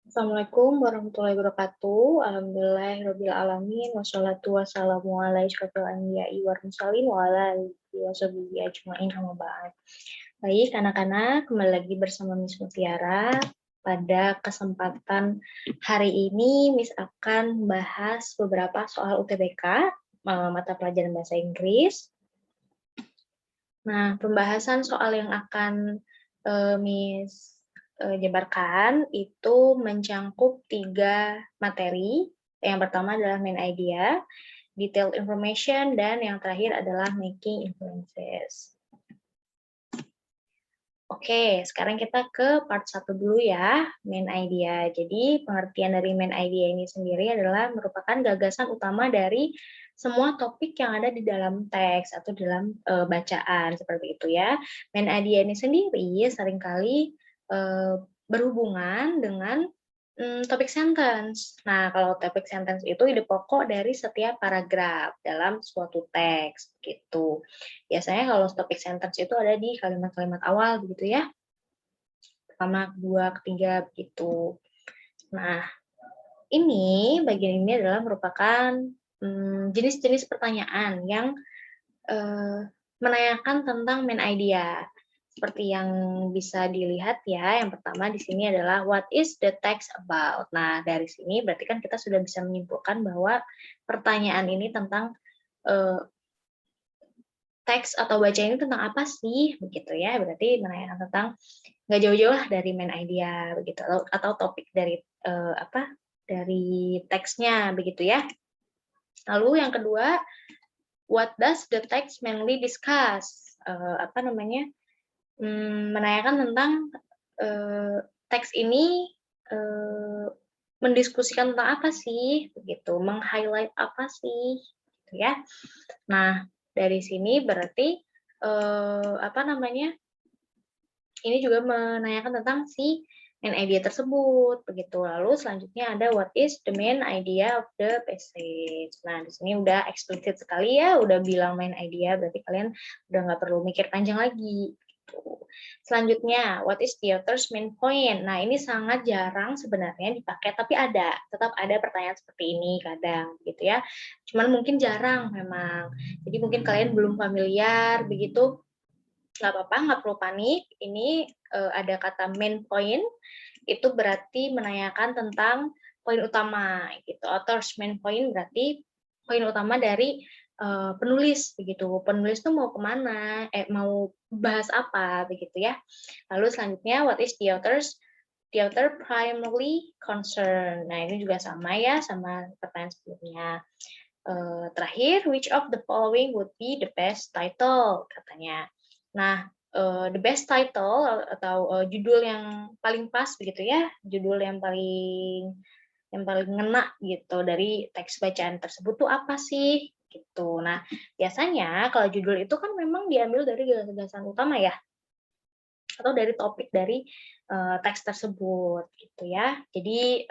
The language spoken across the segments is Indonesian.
Assalamualaikum warahmatullahi wabarakatuh. Alhamdulillahirabbil alamin wassalatu wassalamu ala asyrofil anbiya'i wal mursalin wa ala alihi washabihi ajmain amma ba'd. Baik, anak-anak, kembali lagi bersama Miss Mutiara. Pada kesempatan hari ini Miss akan bahas beberapa soal UTBK, mata pelajaran bahasa Inggris. Nah, pembahasan soal yang akan Miss jabarkan itu mencangkup 3 materi. Yang pertama adalah main idea, detailed information, dan yang terakhir adalah making influences. Oke, sekarang kita ke part 1 dulu ya, main idea. Jadi pengertian dari main idea ini sendiri adalah merupakan gagasan utama dari semua topik yang ada di dalam teks atau dalam bacaan seperti itu ya. Main idea ini sendiri seringkali berhubungan dengan topik sentence. Nah, kalau topik sentence itu ide pokok dari setiap paragraf dalam suatu teks gitu. Biasanya kalau topik sentence itu ada di kalimat-kalimat awal begitu ya. Pertama, kedua, ketiga begitu. Nah, ini bagian ini adalah merupakan jenis-jenis pertanyaan yang menanyakan tentang main idea. Seperti yang bisa dilihat ya, yang pertama di sini adalah what is the text about. Nah, dari sini berarti kan kita sudah bisa menyimpulkan bahwa pertanyaan ini tentang teks atau baca ini tentang apa sih, begitu ya. Berarti menanyakan tentang nggak jauh-jauh lah dari main idea begitu atau topik dari dari teksnya begitu ya. Lalu yang kedua, what does the text mainly discuss? Menanyakan tentang teks ini mendiskusikan tentang apa sih, begitu, meng-highlight apa sih, gitu ya. Nah, dari sini berarti ini juga menanyakan tentang si main idea tersebut, begitu. Lalu selanjutnya ada what is the main idea of the passage. Nah, di sini udah eksplisit sekali ya, udah bilang main idea, berarti kalian udah nggak perlu mikir panjang lagi. Gitu. Selanjutnya, what is the author's main point? Nah, ini sangat jarang sebenarnya dipakai, tapi tetap ada pertanyaan seperti ini kadang, gitu ya. Cuman mungkin jarang memang. Jadi mungkin kalian belum familiar, begitu. Nggak apa-apa, nggak perlu panik. Ini ada kata main point, itu berarti menanyakan tentang poin utama gitu. Author's main point berarti poin utama dari penulis begitu. Penulis tuh mau kemana, mau bahas apa begitu ya. Lalu selanjutnya what is the author primarily concern. Nah, ini juga sama ya sama pertanyaan sebelumnya. Terakhir, which of the following would be the best title katanya. Nah, the best title atau judul yang paling pas begitu ya, judul yang paling ngena gitu dari teks bacaan tersebut tuh apa sih gitu. Nah, biasanya kalau judul itu kan memang diambil dari gagasan utama ya, atau dari topik dari teks tersebut gitu ya. Jadi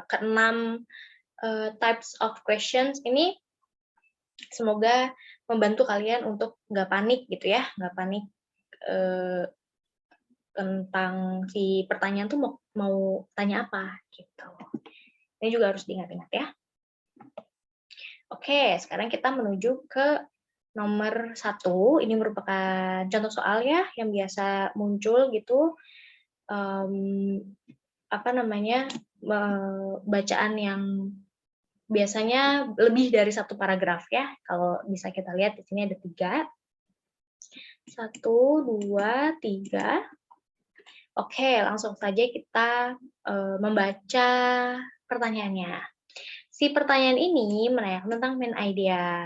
keenam types of questions ini semoga membantu kalian untuk nggak panik gitu ya, nggak panik tentang si pertanyaan tuh mau tanya apa gitu. Ini juga harus diingat-ingat ya. Oke, sekarang kita menuju ke nomor 1. Ini merupakan contoh soal ya yang biasa muncul gitu. Bacaan yang biasanya lebih dari 1 paragraf ya. Kalau bisa kita lihat di sini ada 3. 1, 2, 3. Oke, langsung saja kita membaca pertanyaannya. Si pertanyaan ini menanyakan tentang main idea.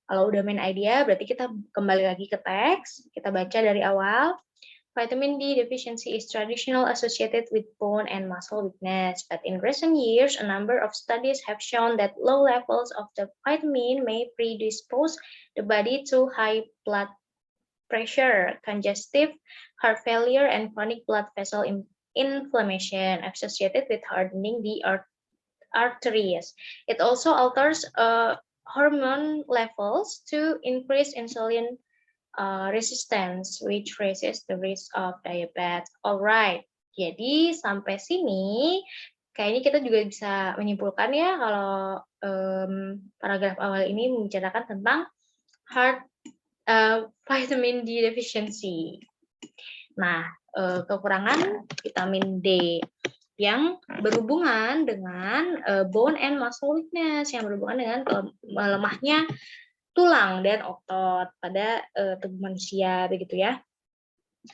Kalau udah main idea, berarti kita kembali lagi ke teks. Kita baca dari awal. Vitamin D deficiency is traditionally associated with bone and muscle weakness, but in recent years, a number of studies have shown that low levels of the vitamin may predispose the body to high blood pressure, congestive heart failure, and chronic blood vessel inflammation associated with hardening the arteries. It also alters hormone levels to increase insulin resistance, which raises the risk of diabetes. Alright, jadi sampai sini kayaknya kita juga bisa menyimpulkan ya kalau paragraf awal ini membicarakan tentang heart vitamin D deficiency. Nah, kekurangan vitamin D yang berhubungan dengan bone and muscle weakness, yang berhubungan dengan melemahnya tulang dan otot pada tubuh manusia, begitu ya.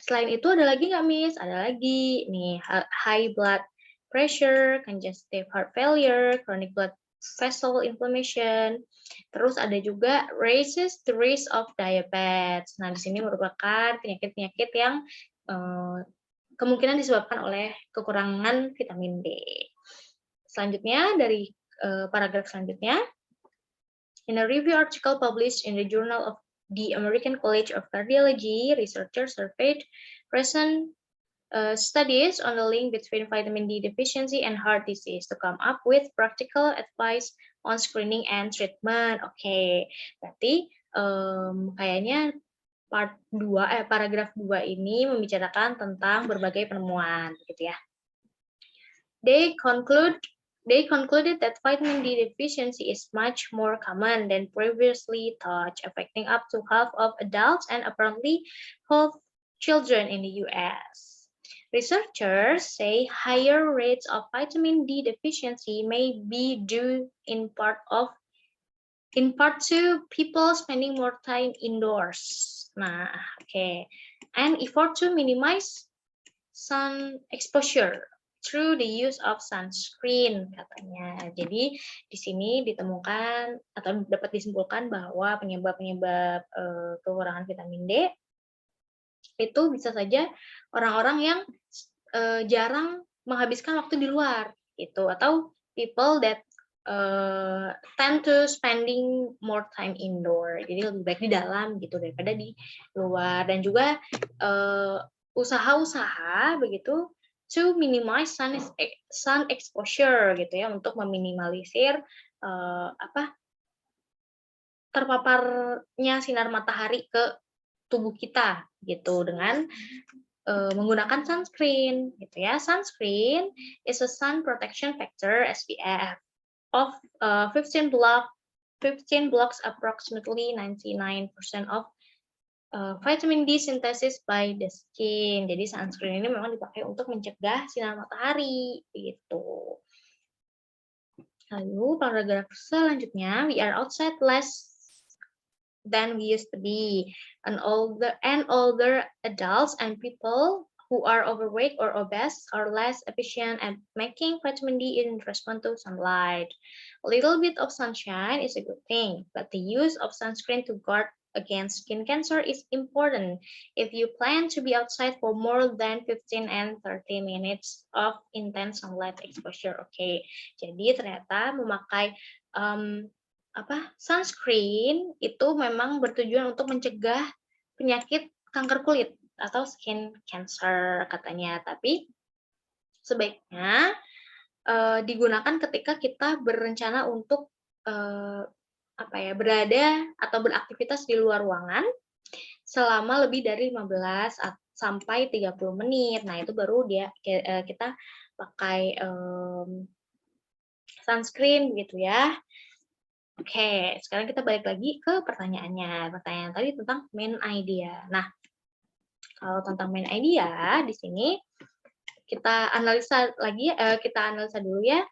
Selain itu ada lagi nggak, Miss? Ada lagi nih, high blood pressure, congestive heart failure, chronic blood vessel inflammation. Terus ada juga raises the risk of diabetes. Nah, di sini merupakan penyakit-penyakit yang kemungkinan disebabkan oleh kekurangan vitamin D. Selanjutnya dari paragraf selanjutnya, in a review article published in the Journal of the American College of Cardiology, researchers surveyed recent studies on the link between vitamin D deficiency and heart disease to come up with practical advice on screening and treatment. Oke, berarti kayaknya paragraf 2 ini membicarakan tentang berbagai penemuan, gitu ya. They concluded that vitamin D deficiency is much more common than previously thought, affecting up to half of adults and apparently half children in the US. Researchers say higher rates of vitamin D deficiency may be due in part to people spending more time indoors. Nah, oke. And effort to minimize sun exposure through the use of sunscreen, katanya. Jadi di sini ditemukan atau dapat disimpulkan bahwa penyebab-penyebab kekurangan vitamin D itu bisa saja orang-orang yang jarang menghabiskan waktu di luar, gitu, atau people that tend to spending more time indoor. Jadi lebih baik di dalam gitu daripada di luar. Dan juga usaha-usaha begitu to minimize sun exposure gitu ya, untuk meminimalisir terpaparnya sinar matahari ke tubuh kita gitu dengan menggunakan sunscreen gitu ya. Sunscreen is a sun protection factor SPF of 15 blocks approximately 99% of vitamin D synthesis by the skin. Jadi sunscreen ini memang dipakai untuk mencegah sinar matahari gitu. Lalu paragraf selanjutnya, we are outside less than we used to be, and older adults and people who are overweight or obese are less efficient at making vitamin D in response to sunlight. A little bit of sunshine is a good thing, but the use of sunscreen to guard against skin cancer is important if you plan to be outside for more than 15 and 30 minutes of intense sunlight exposure. Oke, jadi ternyata memakai sunscreen itu memang bertujuan untuk mencegah penyakit kanker kulit atau skin cancer, katanya. Tapi sebaiknya digunakan ketika kita berencana untuk berada atau beraktivitas di luar ruangan selama lebih dari 15 sampai 30 menit. Nah, itu baru kita pakai sunscreen gitu ya. Oke, sekarang kita balik lagi ke pertanyaannya. Pertanyaan tadi tentang main idea. Nah, kalau tentang main idea di sini kita analisa lagi, kita analisa dulu ya.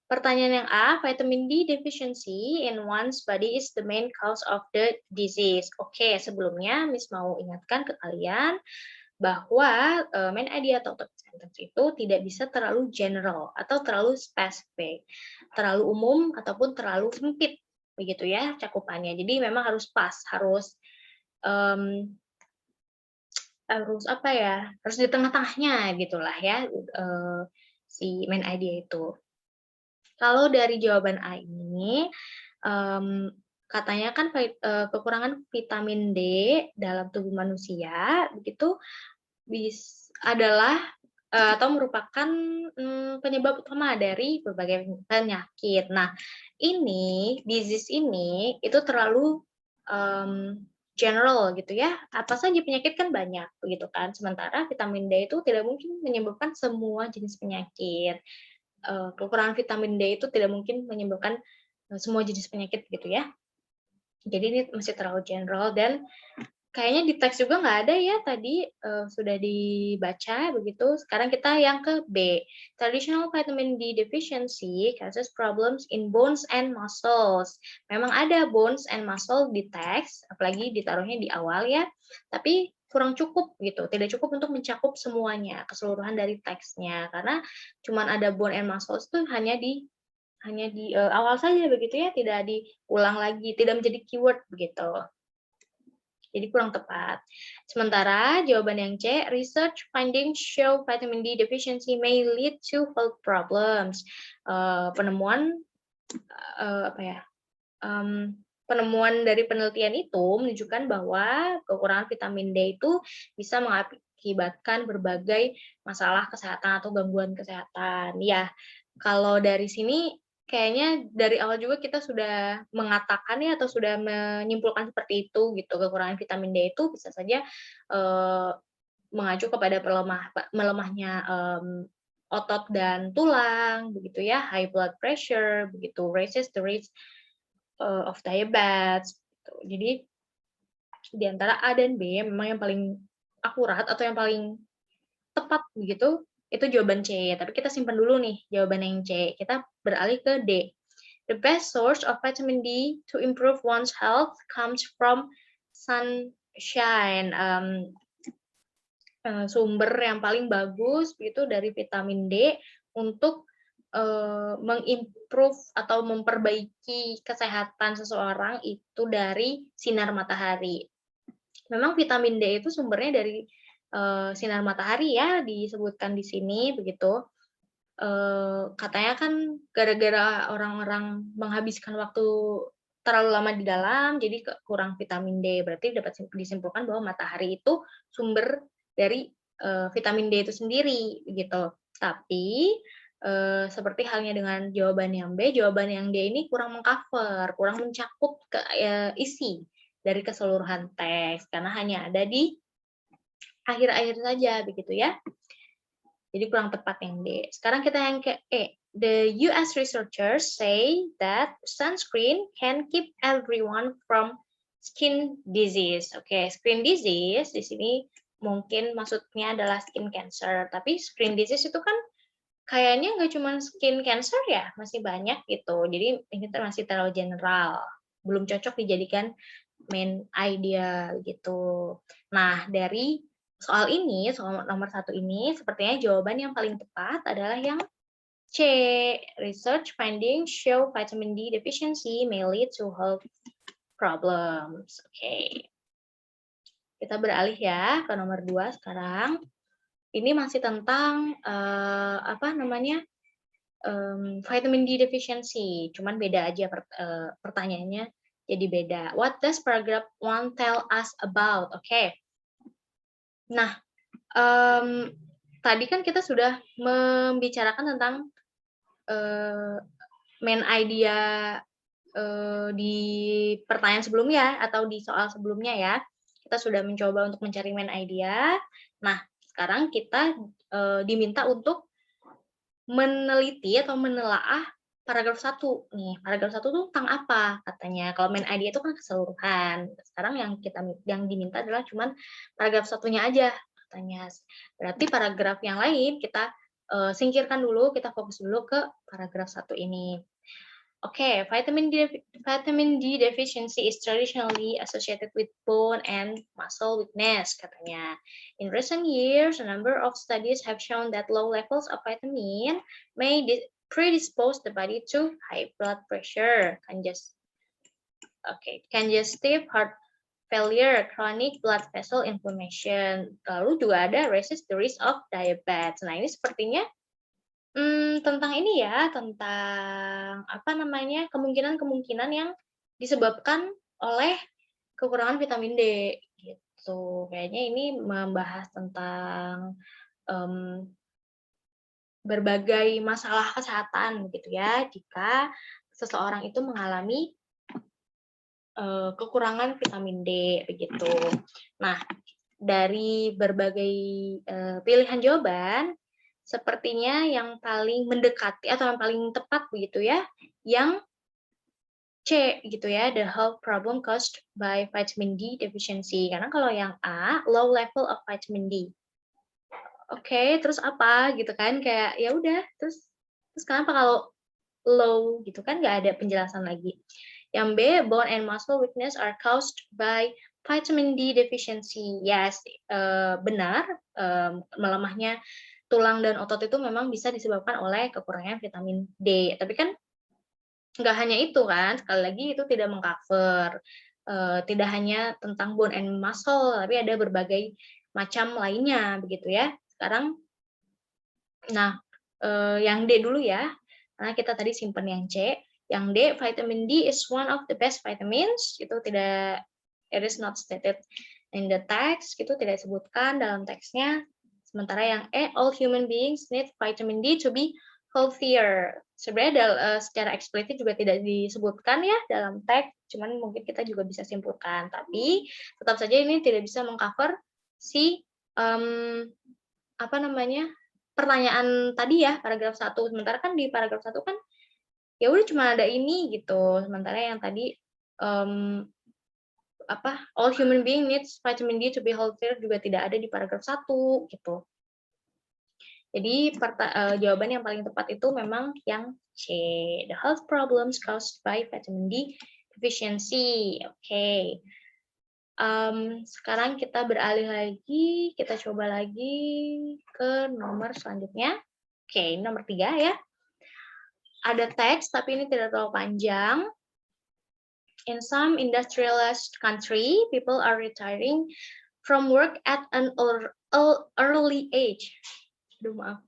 Pertanyaan yang A, vitamin D deficiency in one's body is the main cause of the disease. Oke, sebelumnya Miss mau ingatkan ke kalian bahwa main idea atau topic sentence itu tidak bisa terlalu general atau terlalu spesifik, terlalu umum ataupun terlalu sempit, begitu ya cakupannya. Jadi memang harus pas, harus harus di tengah-tengahnya gitulah ya, si main idea itu. Kalau dari jawaban A ini, katanya kan kekurangan vitamin D dalam tubuh manusia begitu adalah atau merupakan penyebab utama dari berbagai penyakit. Nah, disease ini itu terlalu general gitu ya. Apa saja penyakit kan banyak begitu kan. Sementara vitamin D itu tidak mungkin menyebabkan semua jenis penyakit. kekurangan vitamin D itu tidak mungkin menyebabkan semua jenis penyakit gitu ya. Jadi ini masih terlalu general dan kayaknya di teks juga nggak ada ya tadi sudah dibaca begitu. Sekarang kita yang ke B. Traditional vitamin D deficiency causes problems in bones and muscles. Memang ada bones and muscle di teks, apalagi ditaruhnya di awal ya. Tapi kurang cukup gitu, tidak cukup untuk mencakup semuanya, keseluruhan dari teksnya. Karena cuma ada bone and muscles itu hanya di awal saja begitu ya, tidak diulang lagi, tidak menjadi keyword begitu. Jadi kurang tepat. Sementara jawaban yang C, research findings show vitamin D deficiency may lead to health problems. Penemuan penemuan dari penelitian itu menunjukkan bahwa kekurangan vitamin D itu bisa mengakibatkan berbagai masalah kesehatan atau gangguan kesehatan. Ya, kalau dari sini kayaknya dari awal juga kita sudah mengatakan ya atau sudah menyimpulkan seperti itu gitu. Kekurangan vitamin D itu bisa saja mengacu kepada melemahnya otot dan tulang begitu ya, high blood pressure begitu, raises the risk of diabetes gitu. Jadi di antara A dan B memang yang paling akurat atau yang paling tepat begitu itu jawaban C. Tapi kita simpan dulu nih jawaban yang C. Kita beralih ke D. The best source of vitamin D to improve one's health comes from sunshine. Sumber yang paling bagus begitu dari vitamin D untuk mengimprove atau memperbaiki kesehatan seseorang itu dari sinar matahari. Memang vitamin D itu sumbernya dari sinar matahari ya, disebutkan di sini begitu. Katanya kan gara-gara orang-orang menghabiskan waktu terlalu lama di dalam, jadi kurang vitamin D. Berarti dapat disimpulkan bahwa matahari itu sumber dari vitamin D itu sendiri, begitu. Tapi seperti halnya dengan jawaban yang B, jawaban yang D ini kurang mengcover, kurang mencakup isi dari keseluruhan teks, karena hanya ada di akhir-akhir saja, begitu ya. Jadi kurang tepat yang D. Sekarang kita yang ke E. The US researchers say that sunscreen can keep everyone from skin disease. Oke, skin disease di sini mungkin maksudnya adalah skin cancer. Tapi skin disease itu kan kayaknya nggak cuma skin cancer ya, masih banyak gitu. Jadi ini masih terlalu general. Belum cocok dijadikan main idea gitu. Nah, dari soal ini, soal nomor 1 ini, sepertinya jawaban yang paling tepat adalah yang C. Research findings show vitamin D deficiency may lead to health problems. Oke. Kita beralih ya ke nomor 2 sekarang. Ini masih tentang vitamin D deficiency. Cuman beda aja pertanyaannya jadi beda. What does paragraph 1 tell us about? Oke. Nah, tadi kan kita sudah membicarakan tentang main idea di pertanyaan sebelumnya atau di soal sebelumnya ya. Kita sudah mencoba untuk mencari main idea. Nah, sekarang kita diminta untuk meneliti atau menelaah paragraf 1 nih. Paragraf 1 itu tentang apa katanya? Kalau main idea itu kan keseluruhan. Sekarang yang diminta adalah cuman paragraf 1-nya aja katanya. Berarti paragraf yang lain kita singkirkan dulu, kita fokus dulu ke paragraf 1 ini. Okay, vitamin D deficiency is traditionally associated with bone and muscle weakness, katanya. In recent years, a number of studies have shown that low levels of vitamin may predispose the body to high blood pressure, congestive heart failure, chronic blood vessel inflammation. Lalu juga ada raises the risk of diabetes. Nah, ini sepertinya tentang ini ya, tentang kemungkinan-kemungkinan yang disebabkan oleh kekurangan vitamin D gitu. Kayaknya ini membahas tentang berbagai masalah kesehatan gitu ya, jika seseorang itu mengalami kekurangan vitamin D begitu. Nah, dari berbagai pilihan jawaban sepertinya yang paling mendekati atau yang paling tepat begitu ya, yang C gitu ya, the health problem caused by vitamin D deficiency. Karena kalau yang A, low level of vitamin D. Oke, terus apa gitu kan? Kayak ya udah, terus terus kenapa kalau low gitu kan nggak ada penjelasan lagi. Yang B, bone and muscle weakness are caused by vitamin D deficiency. Yes, benar, melemahnya tulang dan otot itu memang bisa disebabkan oleh kekurangan vitamin D. Tapi kan nggak hanya itu kan, sekali lagi itu tidak mengcover, tidak hanya tentang bone and muscle, tapi ada berbagai macam lainnya, begitu ya. Sekarang, nah, yang D dulu ya, karena kita tadi simpen yang C. Yang D, vitamin D is one of the best vitamins, itu tidak, it is not stated in the text, itu tidak disebutkan dalam teksnya. Sementara yang E, all human beings need vitamin D to be healthier. Sebenarnya secara eksplisit juga tidak disebutkan ya dalam teks, cuman mungkin kita juga bisa simpulkan. Tapi tetap saja ini tidak bisa mengcover si apa namanya, pertanyaan tadi ya, paragraf 1. Sementara kan di paragraf 1 kan ya udah cuma ada ini gitu. Sementara yang tadi all human being needs vitamin D to be healthier juga tidak ada di paragraf 1 gitu. Jadi jawaban yang paling tepat itu memang yang C, the health problems caused by vitamin D deficiency. Oke. Sekarang kita beralih lagi, kita coba lagi ke nomor selanjutnya. Oke, nomor 3 ya. Ada teks, tapi ini tidak terlalu panjang. In some industrialized country, people are retiring from work at an early age. Aduh, maaf.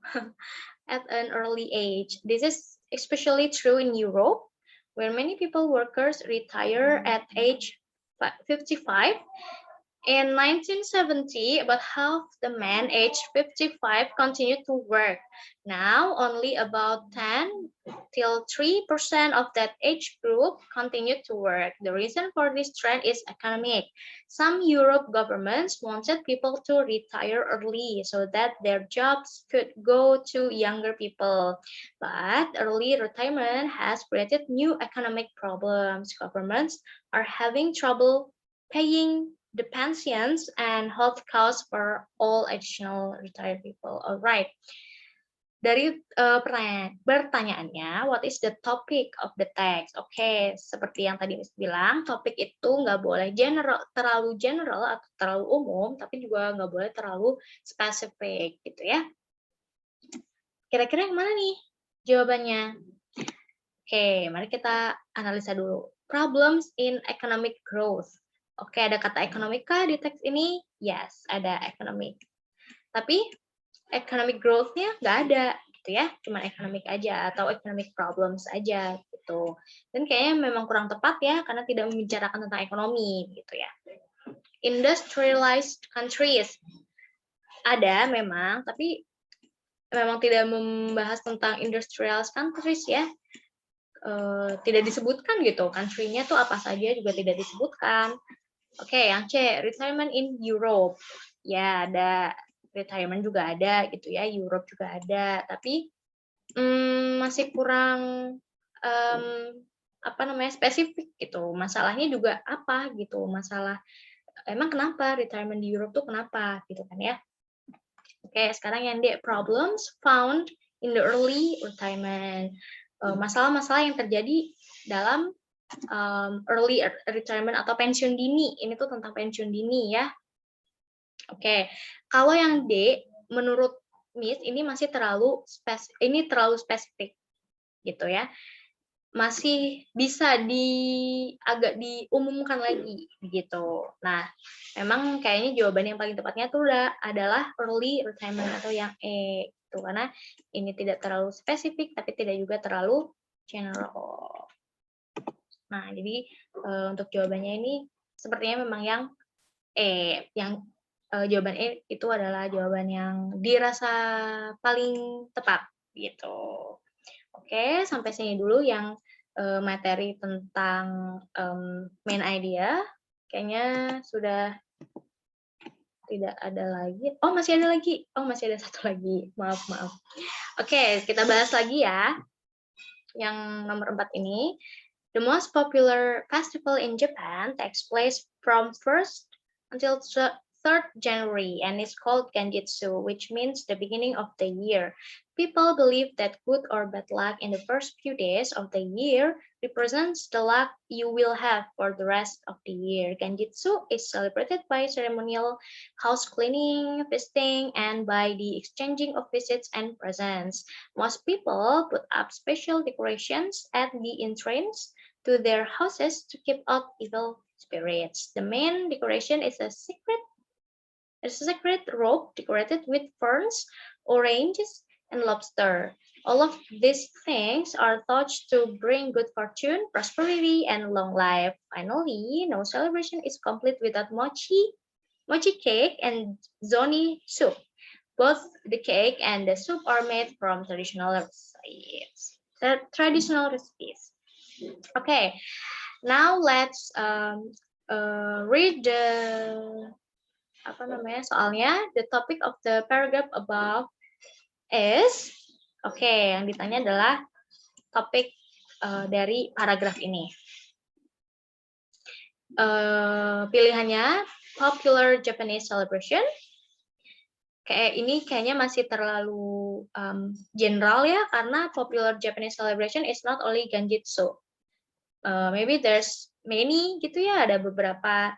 At an early age. This is especially true in Europe, where many people workers retire at age 55. In 1970, about half the men aged 55 continued to work. Now, only about 10 till 3% of that age group continue to work. The reason for this trend is economic. Some Europe governments wanted people to retire early so that their jobs could go to younger people. But early retirement has created new economic problems. Governments are having trouble paying the pensions and health costs for all additional retired people. Alright. Dari pertanyaannya, what is the topic of the text? Oke, seperti yang tadi Miss bilang, topik itu nggak boleh terlalu general atau terlalu umum, tapi juga nggak boleh terlalu spesifik, gitu ya. Kira-kira yang mana nih jawabannya? Oke, mari kita analisa dulu. Problems in economic growth. Oke, ada kata ekonomik kah di teks ini? Yes, ada economic. Tapi economic growth-nya nggak ada, gitu ya. Cuma economic aja, atau economic problems aja, gitu. Dan kayaknya memang kurang tepat ya, karena tidak membicarakan tentang ekonomi, gitu ya. Industrialized countries. Ada memang, tapi memang tidak membahas tentang industrialized countries ya. Tidak disebutkan gitu, country-nya tuh apa saja juga tidak disebutkan. Oke, yang C, retirement in Europe. Ya, ada retirement juga ada gitu ya, Europe juga ada, tapi masih kurang spesifik gitu. Masalahnya juga apa gitu, masalah emang kenapa retirement di Europe tuh kenapa gitu kan ya. Oke, sekarang yang D, problems found in the early retirement. Masalah-masalah yang terjadi dalam early retirement atau pensiun dini. Ini tuh tentang pensiun dini ya. Oke, kalau yang D, menurut Miss ini masih terlalu spesifik gitu ya. Masih bisa agak diumumkan lagi gitu. Nah, memang kayaknya jawaban yang paling tepatnya tuh adalah early retirement atau yang E gitu, karena ini tidak terlalu spesifik tapi tidak juga terlalu general. Nah, jadi untuk jawabannya ini sepertinya memang yang E, yang jawaban E itu adalah jawaban yang dirasa paling tepat gitu. Oke, sampai sini dulu yang materi tentang main idea. Kayaknya sudah tidak ada lagi. Oh, masih ada lagi. Oh, masih ada satu lagi. Maaf, maaf. Oke, kita bahas lagi ya. Yang nomor 4 ini. The most popular festival in Japan takes place from 1st until 3rd January and is called Genjitsu, which means the beginning of the year. People believe that good or bad luck in the first few days of the year represents the luck you will have for the rest of the year. Genjitsu is celebrated by ceremonial house cleaning, feasting, and by the exchanging of visits and presents. Most people put up special decorations at the entrance to their houses to keep out evil spirits. The main decoration is a sacred rope decorated with ferns, oranges, and lobster. All of these things are thought to bring good fortune, prosperity, and long life. Finally, no celebration is complete without mochi cake, and zoni soup. Both the cake and the soup are made from traditional recipes. Okay, now let's read the soalnya. The topic of the paragraph above is, yang ditanya adalah topik dari paragraf ini. Pilihannya popular Japanese celebration. Ini kayaknya masih terlalu general ya, karena popular Japanese celebration is not only Genjitsu. Maybe there's many gitu ya, ada beberapa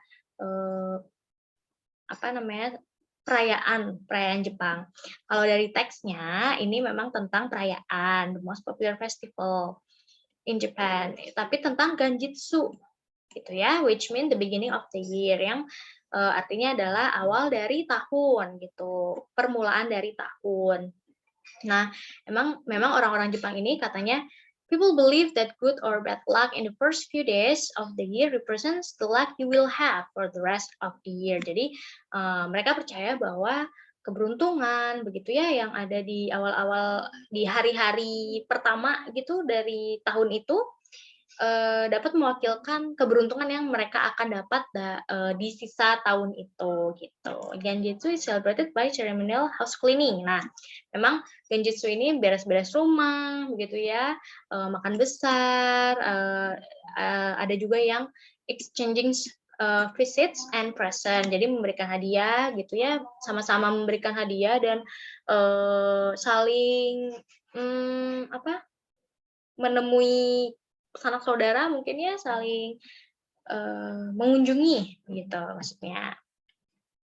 perayaan Jepang. Kalau dari teksnya ini memang tentang perayaan, the most popular festival in Japan, tapi tentang Genjitsu gitu ya, which mean the beginning of the year, yang artinya adalah awal dari tahun gitu, permulaan dari tahun. Nah, memang orang-orang Jepang ini katanya people believe that good or bad luck in the first few days of the year represents the luck you will have for the rest of the year. Jadi mereka percaya bahwa keberuntungan begitu ya yang ada di awal-awal di hari-hari pertama gitu dari tahun itu dapat mewakilkan keberuntungan yang mereka akan dapat di sisa tahun itu gitu. Genjitsu is celebrated by ceremonial house cleaning. Nah, memang Genjitsu ini beres-beres rumah begitu ya, makan besar, ada juga yang exchanging visits and present. Jadi memberikan hadiah gitu ya, sama-sama memberikan hadiah dan saling menemui sanak saudara mungkin ya, saling mengunjungi gitu maksudnya.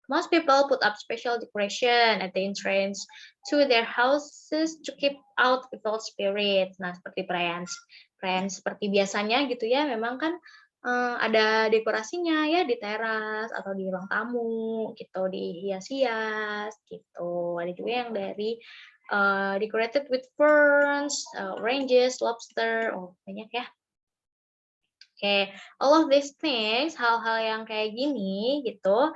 Most people put up special decoration at the entrance to their houses to keep out evil spirits. Nah, seperti perayaan seperti biasanya gitu ya, memang kan ada dekorasinya ya di teras atau di ruang tamu gitu, dihias-hias gitu. Ada juga yang dari decorated with ferns, oranges, lobster, banyak ya. All of these things, hal-hal yang kayak gini gitu,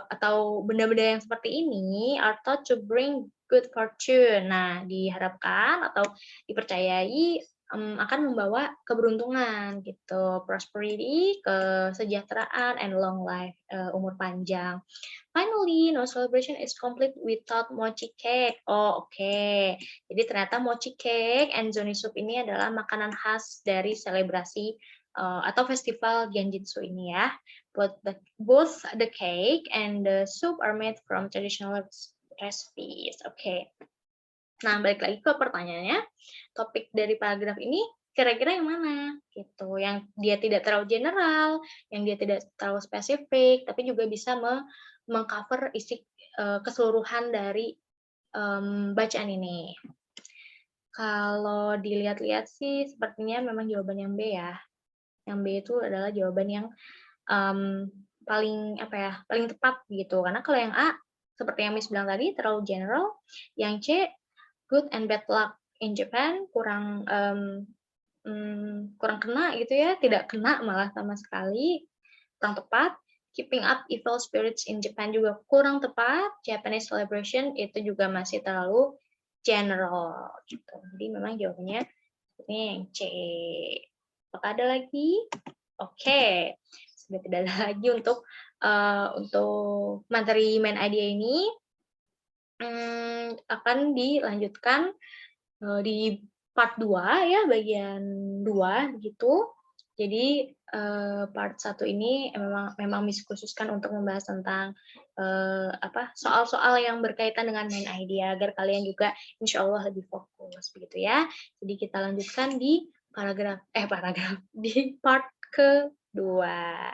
atau benda-benda yang seperti ini are thought to bring good fortune. Nah, diharapkan atau dipercayai akan membawa keberuntungan gitu, prosperity, kesejahteraan, and long life, umur panjang. Finally, no celebration is complete without mochi cake. Jadi ternyata mochi cake and zoni soup ini adalah makanan khas dari selebrasi atau festival Genjitsu ini ya. Both the cake and the soup are made from traditional recipes. Nah, balik lagi ke pertanyaannya, topik dari paragraf ini kira-kira yang mana gitu, yang dia tidak terlalu general, yang dia tidak terlalu spesifik, tapi juga bisa mengcover isi keseluruhan dari bacaan ini. Kalau dilihat-lihat sih sepertinya memang jawaban yang B ya. Yang B itu adalah jawaban yang paling tepat gitu. Karena kalau yang A seperti yang Miss bilang tadi terlalu general, yang C good and bad luck in Japan kurang kena gitu ya, tidak kena malah sama sekali, kurang tepat. Keeping up evil spirits in Japan juga kurang tepat. Japanese celebration itu juga masih terlalu general gitu. Jadi memang jawabannya ini yang C. Apakah ada lagi? sudah tidak ada lagi untuk materi main idea ini, akan dilanjutkan, di part 2 ya, bagian 2 begitu. Jadi, part 1 ini memang dikhususkan untuk membahas tentang, soal-soal yang berkaitan dengan main idea agar kalian juga insya Allah lebih fokus begitu ya. Jadi kita lanjutkan di paragraf di part kedua.